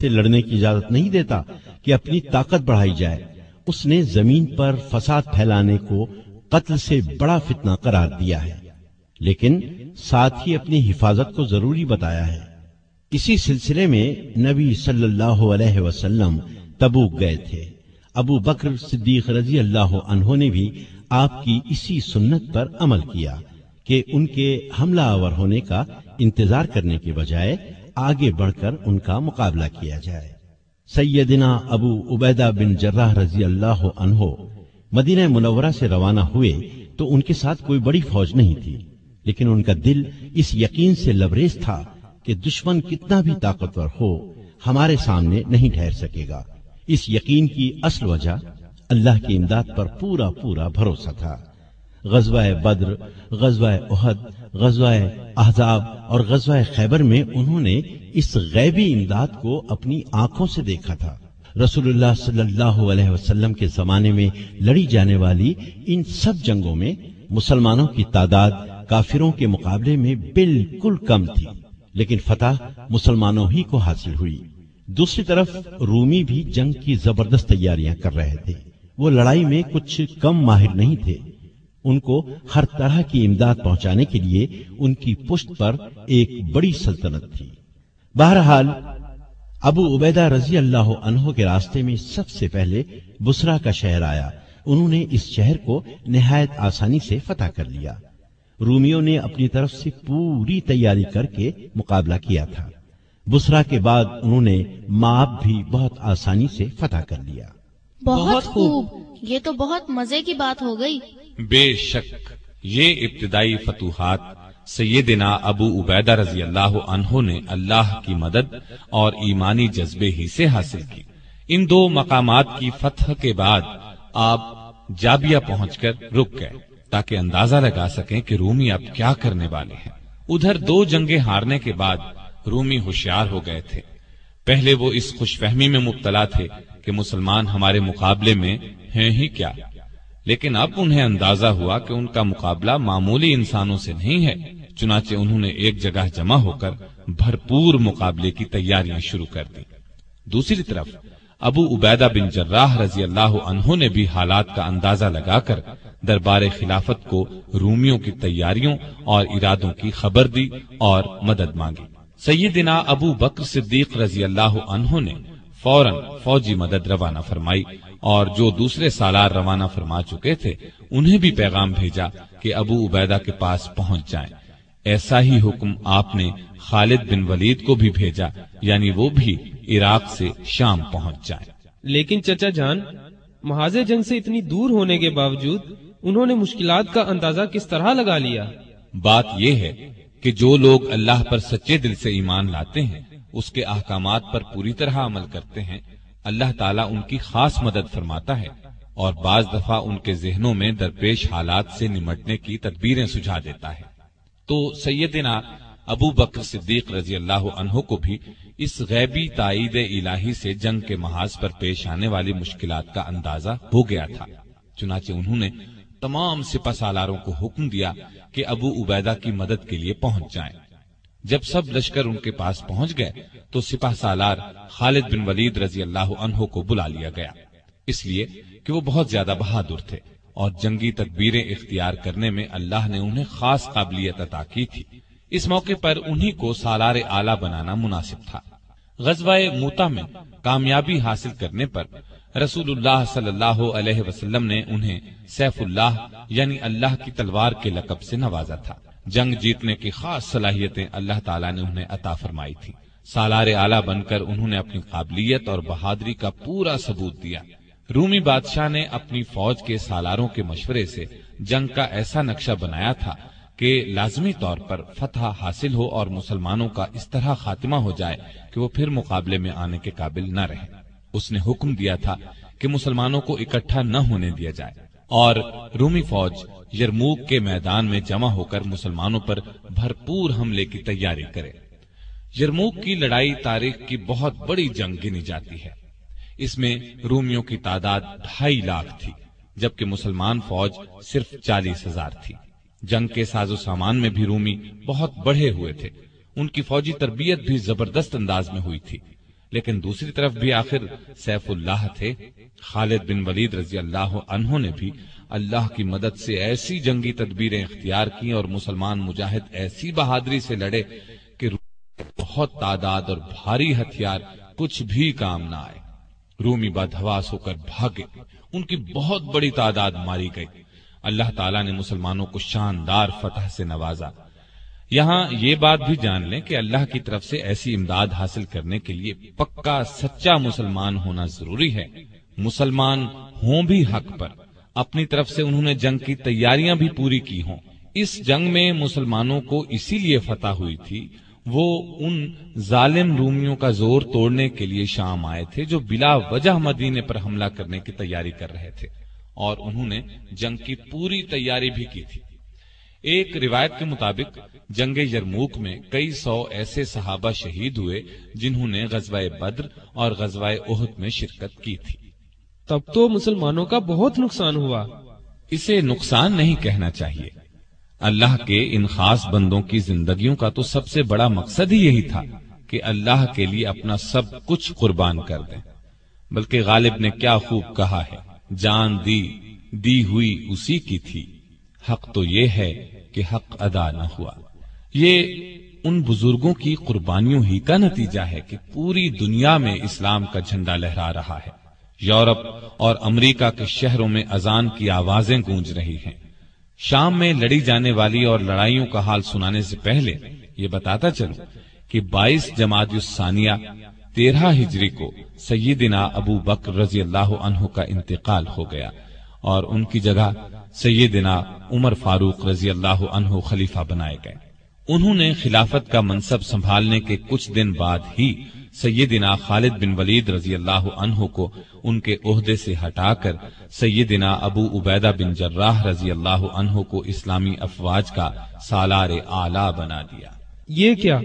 سے لڑنے کی اجازت نہیں دیتا کہ اپنی طاقت بڑھائی جائے۔ اس نے زمین پر فساد پھیلانے کو قتل سے بڑا فتنہ قرار دیا ہے، لیکن ساتھ ہی اپنی حفاظت کو ضروری بتایا ہے۔ اسی سلسلے میں نبی صلی اللہ علیہ وسلم تبوک گئے تھے۔ ابو بکر صدیق رضی اللہ عنہ نے بھی آپ کی اسی سنت پر عمل کیا کہ ان کے حملہ آور ہونے کا انتظار کرنے کے بجائے آگے بڑھ کر ان کا مقابلہ کیا جائے۔ سیدنا ابو عبیدہ بن جراح رضی اللہ عنہ مدینہ منورہ سے روانہ ہوئے تو ان کے ساتھ کوئی بڑی فوج نہیں تھی، لیکن ان کا دل اس یقین سے لبریز تھا کہ دشمن کتنا بھی طاقتور ہو ہمارے سامنے نہیں ٹھہر سکے گا۔ اس یقین کی اصل وجہ اللہ کی امداد پر پورا پورا بھروسہ تھا۔ غزوہ بدر، غزوہ احد، غزوہ احزاب اور غزوہ خیبر میں انہوں نے اس غیبی امداد کو اپنی آنکھوں سے دیکھا تھا۔ رسول اللہ صلی اللہ علیہ وسلم کے زمانے میں لڑی جانے والی ان سب جنگوں میں مسلمانوں کی تعداد کافروں کے مقابلے میں بالکل کم تھی، لیکن فتح مسلمانوں ہی کو حاصل ہوئی۔ دوسری طرف رومی بھی جنگ کی زبردست تیاریاں کر رہے تھے۔ وہ لڑائی میں کچھ کم ماہر نہیں تھے۔ ان کو ہر طرح کی امداد پہنچانے کے لیے ان کی پشت پر ایک بڑی سلطنت تھی۔ بہرحال ابو عبیدہ رضی اللہ عنہ کے راستے میں سب سے پہلے بصرہ کا شہر آیا۔ انہوں نے اس شہر کو نہایت آسانی سے فتح کر لیا۔ رومیوں نے اپنی طرف سے پوری تیاری کر کے مقابلہ کیا تھا۔ بصرہ کے بعد انہوں نے مآب بھی بہت آسانی سے فتح کر لیا۔ بہت خوب، یہ تو بہت مزے کی بات ہو گئی۔ بے شک یہ ابتدائی فتوحات سیدنا ابو عبیدہ رضی اللہ عنہ نے اللہ کی مدد اور ایمانی جذبے ہی سے حاصل کی۔ ان دو مقامات کی فتح کے بعد آپ جابیہ پہنچ کر رک گئے تاکہ اندازہ لگا سکیں کہ رومی اب کیا کرنے والے ہیں۔ ادھر دو جنگیں ہارنے کے بعد رومی ہوشیار ہو گئے تھے۔ پہلے وہ اس خوش فہمی میں مبتلا تھے کہ مسلمان ہمارے مقابلے میں ہیں ہی کیا، لیکن اب انہیں اندازہ ہوا کہ ان کا مقابلہ معمولی انسانوں سے نہیں ہے۔ چنانچہ انہوں نے ایک جگہ جمع ہو کر بھرپور مقابلے کی تیاریاں شروع کر دی۔ دوسری طرف ابو عبیدہ بن جراح رضی اللہ عنہ نے بھی حالات کا اندازہ لگا کر دربار خلافت کو رومیوں کی تیاریوں اور ارادوں کی خبر دی اور مدد مانگی۔ سیدنا ابو بکر صدیق رضی اللہ عنہ نے فوراً فوجی مدد روانہ فرمائی اور جو دوسرے سالار روانہ فرما چکے تھے انہیں بھی پیغام بھیجا کہ ابو عبیدہ کے پاس پہنچ جائیں۔ ایسا ہی حکم آپ نے خالد بن ولید کو بھی بھیجا، یعنی وہ بھی عراق سے شام پہنچ جائیں۔ لیکن چچا جان، محاذ جنگ سے اتنی دور ہونے کے باوجود انہوں نے مشکلات کا اندازہ کس طرح لگا لیا؟ بات یہ ہے کہ جو لوگ اللہ پر سچے دل سے ایمان لاتے ہیں، اس کے احکامات پر پوری طرح عمل کرتے ہیں، اللہ تعالیٰ ان کی خاص مدد فرماتا ہے اور بعض دفعہ ان کے ذہنوں میں درپیش حالات سے نمٹنے کی تدبیریں سجھا دیتا ہے۔ تو سیدنا ابو بکر صدیق رضی اللہ عنہ کو بھی اس غیبی تائید الہی سے جنگ کے محاذ پر پیش آنے والی مشکلات کا اندازہ ہو گیا تھا۔ چنانچہ انہوں نے تمام سپہ سالاروں کو حکم دیا کہ ابو عبیدہ کی مدد کے لیے پہنچ جائیں۔ جب سب لشکر ان کے پاس پہنچ گئے تو سپہ سالار خالد بن ولید رضی اللہ عنہ کو بلا لیا گیا، اس لیے کہ وہ بہت زیادہ بہادر تھے اور جنگی تدبیریں اختیار کرنے میں اللہ نے انہیں خاص قابلیت عطا کی تھی۔ اس موقع پر انہی کو سالار اعلیٰ بنانا مناسب تھا۔ غزوہ موتا میں کامیابی حاصل کرنے پر رسول اللہ صلی اللہ علیہ وسلم نے انہیں سیف اللہ یعنی اللہ کی تلوار کے لقب سے نوازا تھا۔ جنگ جیتنے کی خاص صلاحیتیں اللہ تعالیٰ نے انہیں عطا فرمائی تھی۔ سالار اعلیٰ بن کر انہوں نے اپنی قابلیت اور بہادری کا پورا ثبوت دیا۔ رومی بادشاہ نے اپنی فوج کے سالاروں کے مشورے سے جنگ کا ایسا نقشہ بنایا تھا کہ لازمی طور پر فتح حاصل ہو اور مسلمانوں کا اس طرح خاتمہ ہو جائے کہ وہ پھر مقابلے میں آنے کے قابل نہ رہے۔ اس نے حکم دیا تھا کہ مسلمانوں کو اکٹھا نہ ہونے دیا جائے اور رومی فوج یرموک کے میدان میں جمع ہو کر مسلمانوں پر بھرپور حملے کی تیاری کرے۔ یرموک کی لڑائی تاریخ کی بہت بڑی جنگ گنی جاتی ہے۔ اس میں رومیوں کی تعداد 2.5 لاکھ تھی، جبکہ مسلمان فوج صرف 40,000 تھی۔ جنگ کے ساز و سامان میں بھی رومی بہت بڑھے ہوئے تھے۔ ان کی فوجی تربیت بھی زبردست انداز میں ہوئی تھی۔ لیکن دوسری طرف بھی آخر سیف اللہ تھے۔ خالد بن ولید رضی اللہ عنہ نے بھی اللہ کی مدد سے ایسی جنگی تدبیریں اختیار کی اور مسلمان مجاہد ایسی بہادری سے لڑے کہ بہت تعداد اور بھاری ہتھیار کچھ بھی کام نہ آئے۔ رومی بدحواس ہو کر بھاگے، ان کی بہت بڑی تعداد ماری گئی۔ اللہ تعالیٰ نے مسلمانوں کو شاندار فتح سے نوازا۔ یہاں یہ بات بھی جان لیں کہ اللہ کی طرف سے ایسی امداد حاصل کرنے کے لیے پکا سچا مسلمان ہونا ضروری ہے۔ مسلمان ہوں بھی حق پر، اپنی طرف سے انہوں نے جنگ کی تیاریاں بھی پوری کی ہوں۔ اس جنگ میں مسلمانوں کو اسی لیے فتح ہوئی تھی، وہ ان ظالم رومیوں کا زور توڑنے کے لیے شام آئے تھے جو بلا وجہ مدینے پر حملہ کرنے کی تیاری کر رہے تھے، اور انہوں نے جنگ کی پوری تیاری بھی کی تھی۔ ایک روایت کے مطابق جنگ یرموک میں کئی سو ایسے صحابہ شہید ہوئے جنہوں نے غزوہ بدر اور غزوہ احد میں شرکت کی تھی۔ تب تو مسلمانوں کا بہت نقصان ہوا۔ اسے نقصان نہیں کہنا چاہیے۔ اللہ کے ان خاص بندوں کی زندگیوں کا تو سب سے بڑا مقصد ہی یہی تھا کہ اللہ کے لیے اپنا سب کچھ قربان کر دیں۔ بلکہ غالب نے کیا خوب کہا ہے، جان دی ہوئی اسی کی تھی، حق تو یہ ہے کہ حق ادا نہ ہوا۔ یہ ان بزرگوں کی قربانیوں ہی کا نتیجہ ہے کہ پوری دنیا میں اسلام کا جھنڈا لہرا رہا ہے۔ یورپ اور امریکہ کے شہروں میں اذان کی آوازیں گونج رہی ہیں۔ شام میں لڑی جانے والی اور لڑائیوں کا حال سنانے سے پہلے یہ بتاتا چلوں کہ 22 جمادی الثانیہ 13 ہجری کو سیدنا ابو بکر رضی اللہ عنہ کا انتقال ہو گیا اور ان کی جگہ سیدنا عمر فاروق رضی اللہ عنہ خلیفہ بنائے گئے۔ انہوں نے خلافت کا منصب سنبھالنے کے کچھ دن بعد ہی سیدنا خالد بن ولید رضی اللہ عنہ کو ان کے عہدے سے ہٹا کر سیدنا ابو عبیدہ بن جراح رضی اللہ عنہ کو اسلامی افواج کا سالار اعلیٰ بنا دیا۔ یہ کیا؟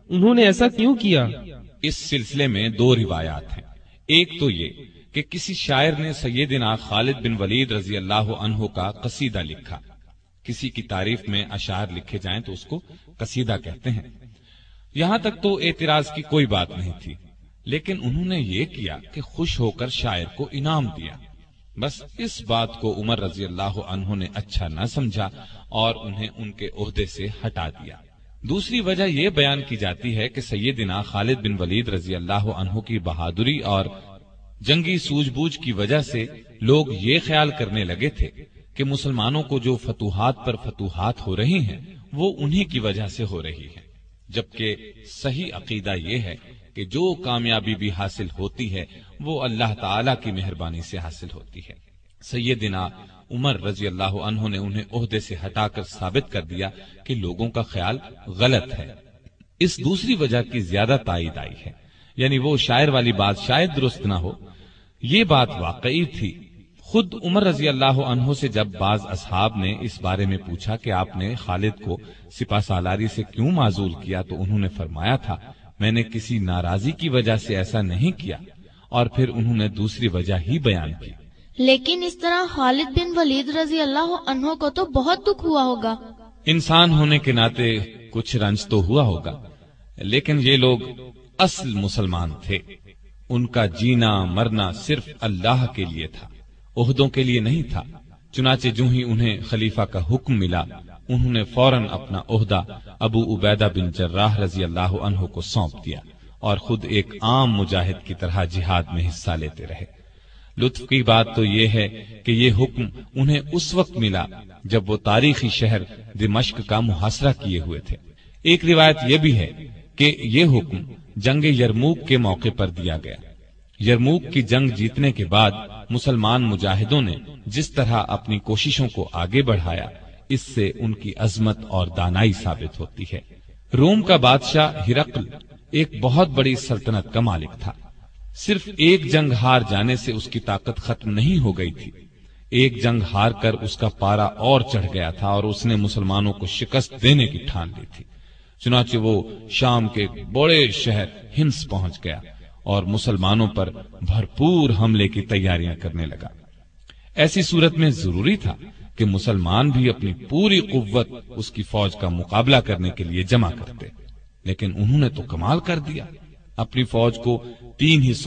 انہوں نے ایسا کیوں کیا؟ اس سلسلے میں 2 روایات ہیں۔ ایک تو یہ کہ کسی شاعر نے سیدنا خالد بن ولید رضی اللہ عنہ کا قصیدہ لکھا۔ کسی کی تعریف میں اشعار لکھے جائیں تو اس کو قصیدہ کہتے ہیں۔ یہاں تک تو اعتراض کی کوئی بات نہیں تھی، لیکن انہوں نے یہ کیا کہ خوش ہو کر شاعر کو انعام دیا۔ بس اس بات کو عمر رضی اللہ عنہ نے اچھا نہ سمجھا اور انہیں ان کے عہدے سے ہٹا دیا۔ دوسری وجہ یہ بیان کی جاتی ہے کہ سیدنا خالد بن ولید رضی اللہ عنہ کی بہادری اور جنگی سوجھ بوجھ کی وجہ سے لوگ یہ خیال کرنے لگے تھے کہ مسلمانوں کو جو فتوحات پر فتوحات ہو رہی ہیں وہ انہی کی وجہ سے ہو رہی ہے، جبکہ صحیح عقیدہ یہ ہے کہ جو کامیابی بھی حاصل ہوتی ہے وہ اللہ تعالی کی مہربانی سے حاصل ہوتی ہے۔ سیدنا عمر رضی اللہ عنہ نے انہیں عہدے سے ہٹا کر ثابت کر دیا کہ لوگوں کا خیال غلط ہے۔ اس دوسری وجہ کی زیادہ تائید آئی ہے، یعنی وہ شاعر والی بات شاید درست نہ ہو، یہ بات واقعی تھی۔ خود عمر رضی اللہ عنہ سے جب بعض اصحاب نے اس بارے میں پوچھا کہ آپ نے خالد کو سپہ سالاری سے کیوں معزول کیا تو انہوں نے فرمایا تھا، میں نے کسی ناراضی کی وجہ سے ایسا نہیں کیا، اور پھر انہوں نے دوسری وجہ ہی بیان کی۔ لیکن اس طرح خالد بن ولید رضی اللہ عنہ کو تو بہت دکھ ہوا ہوگا۔ انسان ہونے کے ناطے کچھ رنج تو ہوا ہوگا، لیکن یہ لوگ اصل مسلمان تھے۔ ان کا جینا مرنا صرف اللہ کے لیے تھا، عہدوں کے لیے نہیں تھا۔ چنانچہ جو ہی انہیں خلیفہ کا حکم ملا انہوں نے فوراً اپنا عہدہ ابو عبیدہ بن جراح رضی اللہ عنہ کو سونپ دیا اور خود ایک عام مجاہد کی طرح جہاد میں حصہ لیتے رہے۔ لطف کی بات تو یہ ہے کہ یہ حکم انہیں اس وقت ملا جب وہ تاریخی شہر دمشق کا محاصرہ کیے ہوئے تھے۔ ایک روایت یہ بھی ہے کہ یہ حکم جنگ یرموک کے موقع پر دیا گیا۔ یرموک کی جنگ جیتنے کے بعد مسلمان مجاہدوں نے جس طرح اپنی کوششوں کو آگے بڑھایا، اس سے ان کی عظمت اور دانائی ثابت ہوتی ہے۔ روم کا بادشاہ ہرقل ایک بہت بڑی سلطنت کا مالک تھا۔ صرف ایک جنگ ہار جانے سے اس کی طاقت ختم نہیں ہو گئی تھی، ایک جنگ ہار کر اس کا پارا اور چڑھ گیا تھا اور اس نے مسلمانوں کو شکست دینے کی ٹھان لی تھی۔ چنانچہ وہ شام کے بڑے شہر ہمس پہنچ گیا اور مسلمانوں پر بھرپور حملے کی تیاریاں کرنے لگا۔ ایسی صورت میں ضروری تھا کہ مسلمان بھی اپنی پوری قوت اس کی فوج کا مقابلہ کرنے کے لیے جمع کرتے، لیکن انہوں نے تو کمال کر دیا۔ اپنی فوج کو 3 حصوں